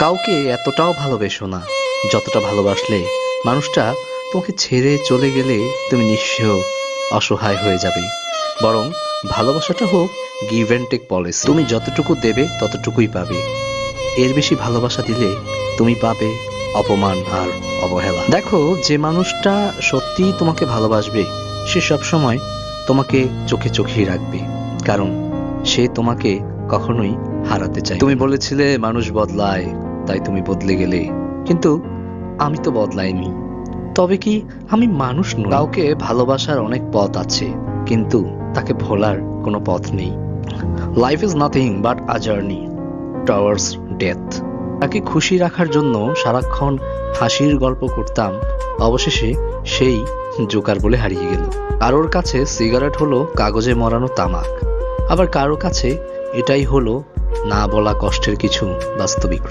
কাউকে এতটাও ভালোবেসো না যতটা ভালোবাসলে মানুষটা তোমাকে ছেড়ে চলে গেলে তুমি নিঃস্ব অসহায় হয়ে যাবে। বরং ভালোবাসাটা হোক গিভ অ্যান্ড টেক পলিসি। তুমি যতটুকু দেবে ততটুকুই পাবে। এর বেশি ভালোবাসা দিলে তুমি পাবে অপমান আর অবহেলা। দেখো, যে মানুষটা সত্যিই তোমাকে ভালোবাসবে সে সবসময় তোমাকে চোখে চোখেই রাখবে, কারণ সে তোমাকে কখনোই হারাতে চায়। তুমি বলেছিলে মানুষ বদলায়, তাই তুমি বদলে গেলে, কিন্তু আমি তো বদলাইনি। তবে কি আমি মানুষ নই? কাউকে ভালোবাসার অনেক পথ আছে, কিন্তু তাকে ভোলার কোনো পথ নেই। Life is nothing but a journey towards death. তাকে খুশি রাখার জন্য সারাক্ষণ হাসির গল্প করতাম, অবশেষে সেই জোকার বলে হারিয়ে গেল। কারোর কাছে সিগারেট হলো কাগজে মরানো তামাক, আবার কারোর কাছে এটাই হলো না বলা কষ্টের কিছু বাস্তবিক।